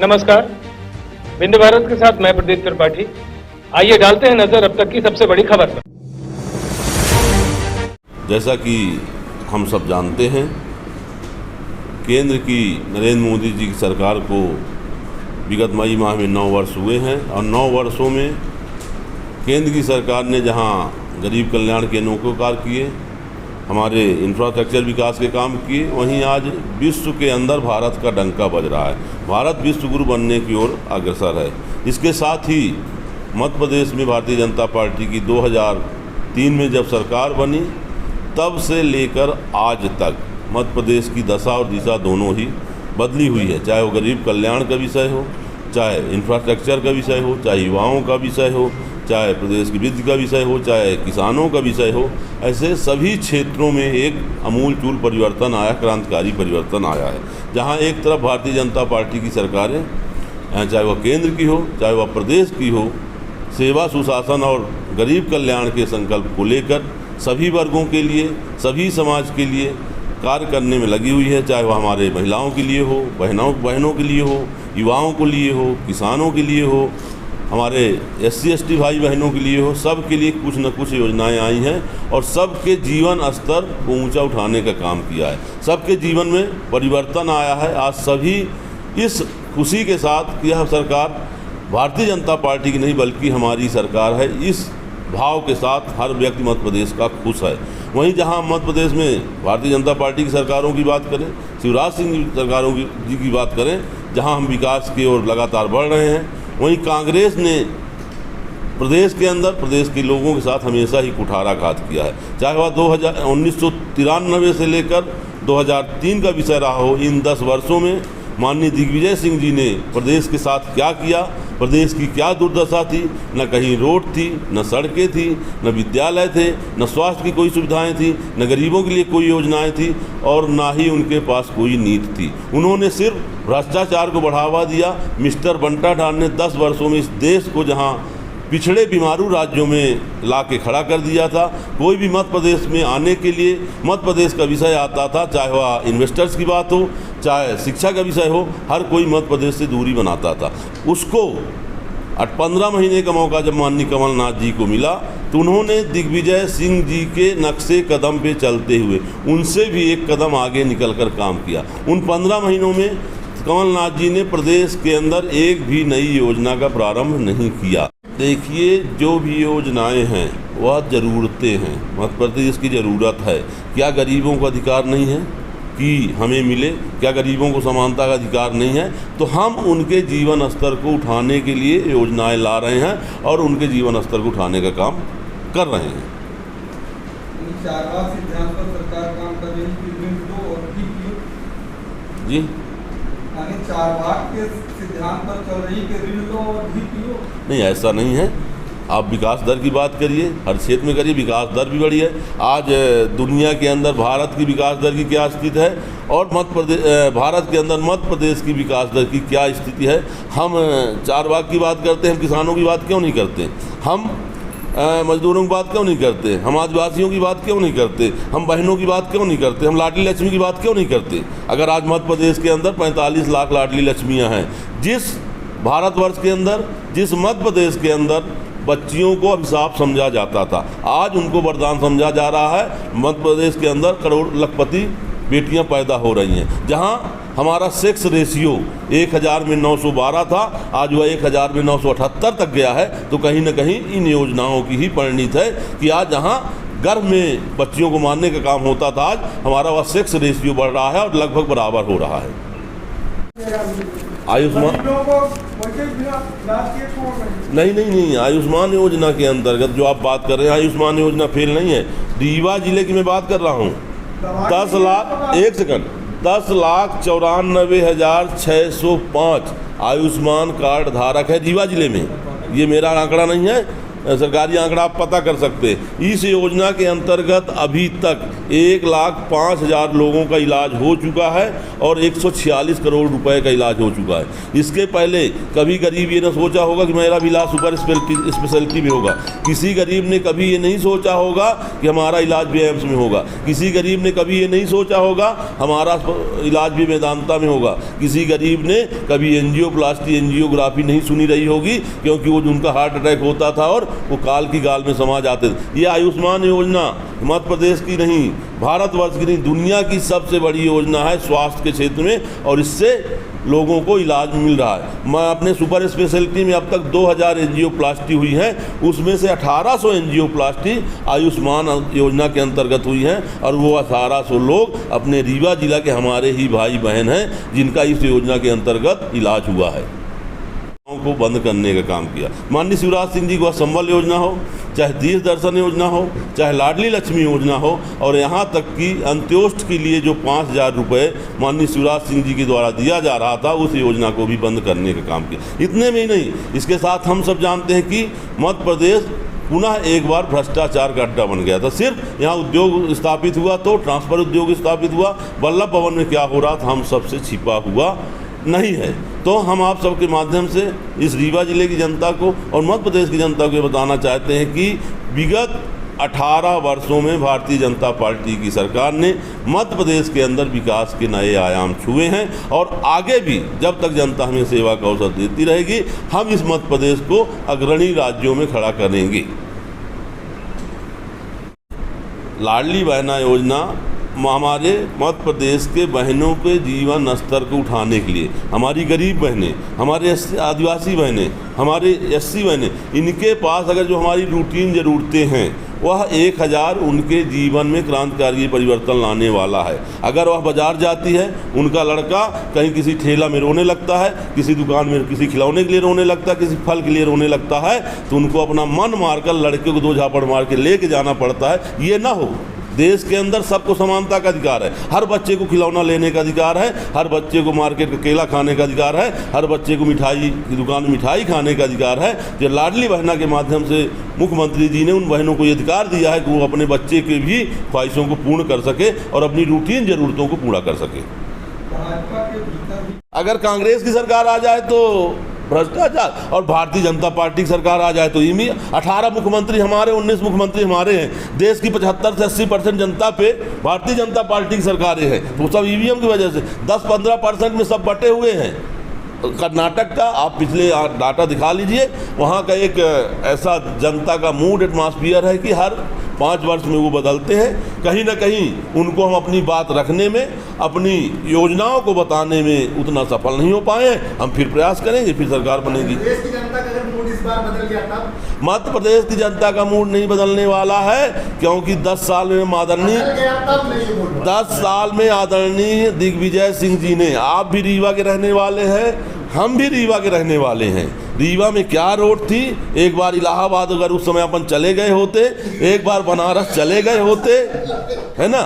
नमस्कार, बिंदु भारत के साथ मैं प्रदीप त्रिपाठी। आइए डालते हैं नजर अब तक की सबसे बड़ी खबर पर। जैसा कि हम सब जानते हैं, केंद्र की नरेंद्र मोदी जी की सरकार को विगत मई माह में 9 वर्ष हुए हैं और 9 वर्षों में केंद्र की सरकार ने जहां गरीब कल्याण के अनोखे कार्य किए, हमारे इंफ्रास्ट्रक्चर विकास के काम किए, वहीं आज विश्व के अंदर भारत का डंका बज रहा है। भारत विश्व गुरु बनने की ओर अग्रसर है। इसके साथ ही मध्य प्रदेश में भारतीय जनता पार्टी की 2003 में जब सरकार बनी, तब से लेकर आज तक मध्य प्रदेश की दशा और दिशा दोनों ही बदली हुई है। चाहे वो गरीब कल्याण का विषय हो, चाहे इंफ्रास्ट्रक्चर का विषय हो, चाहे युवाओं का विषय हो, चाहे प्रदेश की वृद्धि का विषय हो, चाहे किसानों का विषय हो, ऐसे सभी क्षेत्रों में एक आमूलचूल परिवर्तन आया, क्रांतिकारी परिवर्तन आया है। जहां एक तरफ भारतीय जनता पार्टी की सरकारें, चाहे वह केंद्र की हो, चाहे वह प्रदेश की हो, सेवा, सुशासन और गरीब कल्याण के संकल्प को लेकर सभी वर्गों के लिए, सभी समाज के लिए कार्य करने में लगी हुई है। चाहे वह हमारे महिलाओं के लिए हो, बहनों के लिए हो, युवाओं के लिए हो, किसानों के लिए हो, हमारे SC ST भाई बहनों के लिए हो, सब के लिए कुछ न कुछ योजनाएं आई हैं और सबके जीवन स्तर को ऊंचा उठाने का काम किया है। सबके जीवन में परिवर्तन आया है। आज सभी इस खुशी के साथ कि यह सरकार भारतीय जनता पार्टी की नहीं बल्कि हमारी सरकार है, इस भाव के साथ हर व्यक्ति मध्य प्रदेश का खुश है। वहीं जहां मध्य प्रदेश में भारतीय जनता पार्टी की सरकारों की बात करें, शिवराज सिंह जी सरकारों की बात करें, जहां हम विकास की ओर लगातार बढ़ रहे हैं, वहीं कांग्रेस ने प्रदेश के अंदर प्रदेश के लोगों के साथ हमेशा ही कुठाराघात किया है। चाहे वह 1993 से लेकर 2003 का विषय रहा हो, इन 10 वर्षों में माननीय दिग्विजय सिंह जी ने प्रदेश के साथ क्या किया, प्रदेश की क्या दुर्दशा थी। न कहीं रोड थी, न सड़कें थी, न विद्यालय थे, न स्वास्थ्य की कोई सुविधाएं थी, न गरीबों के लिए कोई योजनाएं थी और ना ही उनके पास कोई नीति थी। उन्होंने सिर्फ भ्रष्टाचार को बढ़ावा दिया। मिस्टर बंटा ढाल ने 10 वर्षों में इस देश को जहां पिछड़े बीमारू राज्यों में ला के खड़ा कर दिया था। कोई भी मध्य प्रदेश में आने के लिए मध्य प्रदेश का विषय आता था, चाहे वह इन्वेस्टर्स की बात हो, चाहे शिक्षा का विषय हो, हर कोई मध्य प्रदेश से दूरी बनाता था। उसको 15 महीने का मौका जब माननीय कमलनाथ जी को मिला, तो उन्होंने दिग्विजय सिंह जी के नक्शे कदम पे चलते हुए उनसे भी एक कदम आगे निकल कर काम किया। उन 15 महीनों में कमलनाथ जी ने प्रदेश के अंदर एक भी नई योजना का प्रारंभ नहीं किया। देखिए, जो भी योजनाएं हैं वह ज़रूरतें हैं, मध्य प्रदेश की ज़रूरत है। क्या गरीबों को अधिकार नहीं है कि हमें मिले? क्या गरीबों को समानता का अधिकार नहीं है? तो हम उनके जीवन स्तर को उठाने के लिए योजनाएं ला रहे हैं और उनके जीवन स्तर को उठाने का काम कर रहे हैं। सिद्धांत पर सरकार काम कर रही है जी, 4 भाग के सिद्धांत पर चल रही कि ऋण लो और भी पियो। नहीं, ऐसा नहीं है। आप विकास दर की बात करिए, हर क्षेत्र में करिए, विकास दर भी बढ़ी है। आज दुनिया के अंदर भारत की विकास दर की क्या स्थिति है और भारत के अंदर मध्य प्रदेश की विकास दर की क्या स्थिति है। हम 4 भाग की बात करते हैं, हम किसानों की बात क्यों नहीं करते? हम मजदूरों की बात क्यों नहीं करते? हम आदिवासियों की बात क्यों नहीं करते? हम बहनों की बात क्यों नहीं करते? हम लाडली लक्ष्मी की बात क्यों नहीं करते? अगर आज मध्य प्रदेश के अंदर 45 लाख लाडली लक्ष्मियां हैं, जिस भारतवर्ष के अंदर, जिस मध्य प्रदेश के अंदर बच्चियों को अभिशाप समझा जाता था, आज उनको वरदान समझा जा रहा है। मध्य प्रदेश के अंदर करोड़ लखपति बेटियां पैदा हो रही हैं। जहां हमारा सेक्स रेशियो 1000 में 912 था, आज वह 1000 में 978 तक गया है। तो कहीं न कहीं इन योजनाओं की ही परिणति है कि आज जहां गर्भ में बच्चियों को मारने का काम होता था, आज हमारा वह सेक्स रेशियो बढ़ रहा है और लगभग बराबर हो रहा है। आयुष्मान नहीं, आयुष्मान योजना के अंतर्गत जो आप बात कर रहे हैं, आयुष्मान योजना फेल नहीं है। रीवा जिले की मैं बात कर रहा हूँ। 10,94,605 आयुष्मान कार्ड धारक है रीवा जिले में। ये मेरा आंकड़ा नहीं है, सरकारी आंकड़ा आप पता कर सकते हैं। इस योजना के अंतर्गत अभी तक 1,05,000 लोगों का इलाज हो चुका है और 146 करोड़ रुपए का इलाज हो चुका है। इसके पहले कभी गरीब ये न सोचा होगा कि मेरा इलाज सुपर स्पेशलिटी में होगा। किसी गरीब ने कभी ये नहीं सोचा होगा कि हमारा इलाज भी एम्स में होगा। किसी गरीब ने कभी ये नहीं सोचा होगा हमारा इलाज भी वेदांता में होगा। किसी गरीब ने कभी एंजियोप्लास्टी एंजियोग्राफी नहीं सुनी रही होगी, क्योंकि वो उनका हार्ट अटैक होता था और वो काल की गाल में समा जाते थे। ये आयुष्मान योजना मध्य प्रदेश की नहीं, भारतवर्ष की नहीं, दुनिया की सबसे बड़ी योजना है स्वास्थ्य के क्षेत्र में, और इससे लोगों को इलाज मिल रहा है। मैं अपने सुपर स्पेशलिटी में अब तक 2000 एंजियोप्लास्टी हुई हैं, उसमें से 1800 एंजियोप्लास्टी आयुष्मान योजना के अंतर्गत हुई हैं, और वो 1800 लोग अपने रीवा जिला के हमारे ही भाई बहन हैं जिनका इस योजना के अंतर्गत इलाज हुआ है। को बंद करने का काम किया। माननीय शिवराज सिंह जी को संबल योजना हो, चाहे तीर्थ दर्शन योजना हो, चाहे लाडली लक्ष्मी योजना हो, और यहाँ तक कि अंत्योष्ट के लिए जो 5,000 रुपये माननीय शिवराज सिंह जी के द्वारा दिया जा रहा था, उस योजना को भी बंद करने का काम किया। इतने में ही नहीं, इसके साथ हम सब जानते हैं कि मध्य प्रदेश पुनः एक बार भ्रष्टाचार का अड्डा बन गया था। सिर्फ यहाँ उद्योग स्थापित हुआ तो ट्रांसफर उद्योग स्थापित हुआ, वल्लभ भवन में क्या हो रहा था हम सबसे छिपा हुआ नहीं है। तो हम आप सबके माध्यम से इस रीवा जिले की जनता को और मध्य प्रदेश की जनता को बताना चाहते हैं कि विगत 18 वर्षों में भारतीय जनता पार्टी की सरकार ने मध्य प्रदेश के अंदर विकास के नए आयाम छुए हैं, और आगे भी जब तक जनता हमें सेवा का अवसर देती रहेगी हम इस मध्य प्रदेश को अग्रणी राज्यों में खड़ा करेंगे। लाडली बहना योजना हमारे मध्य प्रदेश के बहनों के जीवन स्तर को उठाने के लिए, हमारी गरीब बहनें, हमारे आदिवासी बहनें, हमारे एससी बहनें, इनके पास अगर जो हमारी रूटीन ज़रूरतें हैं वह 1000 उनके जीवन में क्रांतिकारी परिवर्तन लाने वाला है। अगर वह बाजार जाती है, उनका लड़का कहीं किसी ठेला में रोने लगता है, किसी दुकान में किसी खिलौने के लिए रोने लगता है, किसी फल के लिए रोने लगता है, तो उनको अपना मन मारकर लड़के को 2 झापड़ मार के लेके जाना पड़ता है। ये ना हो। देश के अंदर सबको समानता का अधिकार है। हर बच्चे को खिलौना लेने का अधिकार है, हर बच्चे को मार्केट का केला खाने का अधिकार है, हर बच्चे को मिठाई की दुकान में मिठाई खाने का अधिकार है। जो लाडली बहना के माध्यम से मुख्यमंत्री जी ने उन बहनों को ये अधिकार दिया है कि वो अपने बच्चे के भी ख्वाहिशों को पूर्ण कर सके और अपनी रूटीन ज़रूरतों को पूरा कर सके। अगर कांग्रेस की सरकार आ जाए तो भ्रष्टाचार, और भारतीय जनता पार्टी की सरकार आ जाए तो 18 मुख्यमंत्री हमारे, 19 मुख्यमंत्री हमारे हैं। देश की 75 से 80% जनता पे भारतीय जनता पार्टी की सरकारें हैं। वो सब ईवीएम की वजह से 10-15% में सब बटे हुए हैं। कर्नाटक का आप पिछले डाटा दिखा लीजिए, वहाँ का एक ऐसा जनता का मूड एटमॉस्फियर है कि हर 5 वर्ष में वो बदलते हैं। कहीं ना कहीं उनको हम अपनी बात रखने में, अपनी योजनाओं को बताने में उतना सफल नहीं हो पाए हैं। हम फिर प्रयास करेंगे, फिर सरकार बनेगी। देश की जनता का अगर मूड इस बार बदल गया तब? मध्य प्रदेश की जनता का मूड नहीं बदलने वाला है, क्योंकि 10 साल में आदरणीय दिग्विजय सिंह जी ने, आप भी रीवा के रहने वाले हैं, हम भी रीवा के रहने वाले हैं। रीवा में क्या रोड थी, एक बार इलाहाबाद अगर उस समय अपन चले गए होते, एक बार बनारस चले गए होते, है ना,